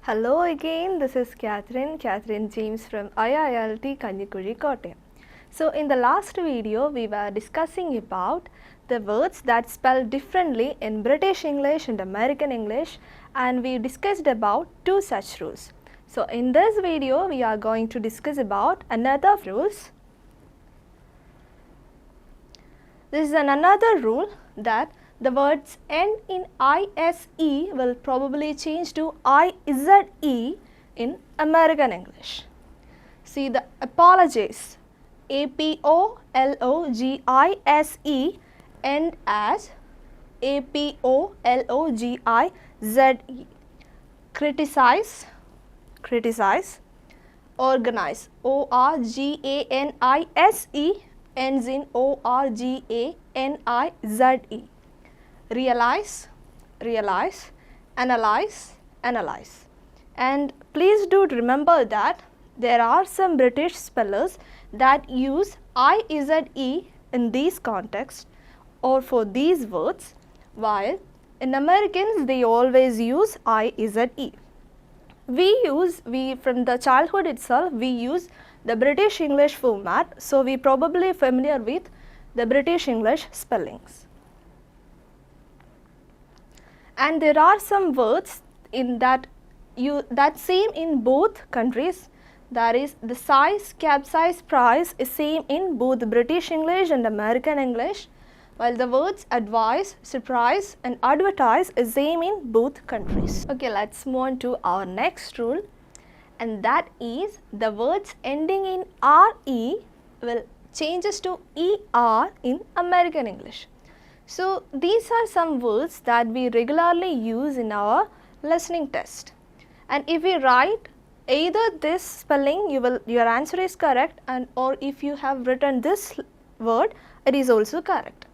Hello again, this is Catherine James from IILT Kanyakumari, Kottayam. So in the last video, we were discussing about the words that spell differently in British English and American English, and we discussed about two such rules. So in this video, we are going to discuss about another rules. This is another rule that the words end in ISE will probably change to IZE in American English. See, the apologize, APOLOGISE end as APOLOGIZE. Criticize, organize, ORGANISE ends in ORGANIZE. Realize, analyze. And please do remember that there are some British spellers that use IZE in these contexts or for these words, while in Americans they always use IZE. We from the childhood itself we use the British English format, so we probably familiar with the British English spellings. And there are some words in that same in both countries. That is, the size, capsize, price is same in both British English and American English, while the words advise, surprise and advertise is same in both countries. Okay, let's move on to our next rule, and that is the words ending in RE will changes to ER in American English. So these are some words that we regularly use in our listening test, and if we write either this spelling, your answer is correct, and or if you have written this word, it is also correct.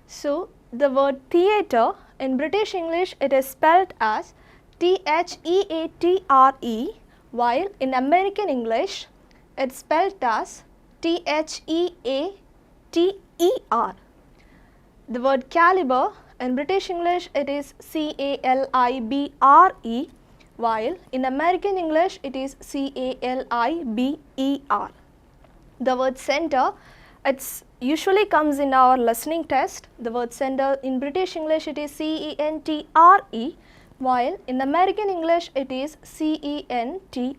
So the word theatre in British English it is spelled as THEATRE, while in American English it's spelled as THEATER. The word caliber in British English it is CALIBRE, while in American English it is CALIBER. The word center, it's usually comes in our listening test. The word center in British English it is CENTRE, while in American English it is CENTER.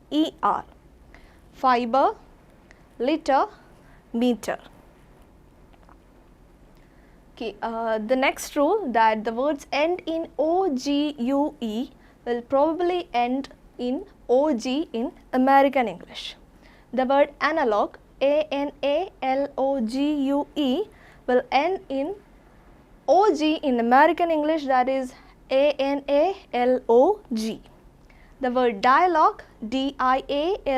Fiber, liter, meter. Okay, the next rule that the words end in OGUE will probably end in OG in American English. The word analog, ANALOGUE, will end in OG in American English, that is ANALOG. The word dialogue, DIALOGUE,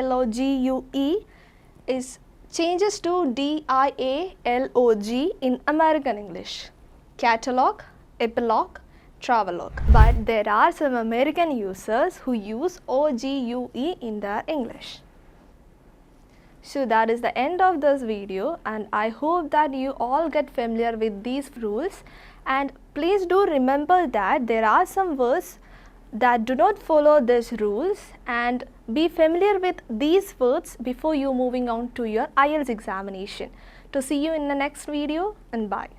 is changes to DIALOG in American English. Catalog, epilogue, travelogue. But there are some American users who use OGUE in their English. So that is the end of this video, and I hope that you all get familiar with these rules, and please do remember that there are some words that do not follow these rules, and be familiar with these words before you moving on to your IELTS examination. To see you in the next video, and bye.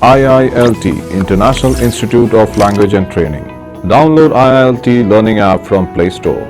IILT International Institute of Language and Training. Download IILT Learning app from Play Store.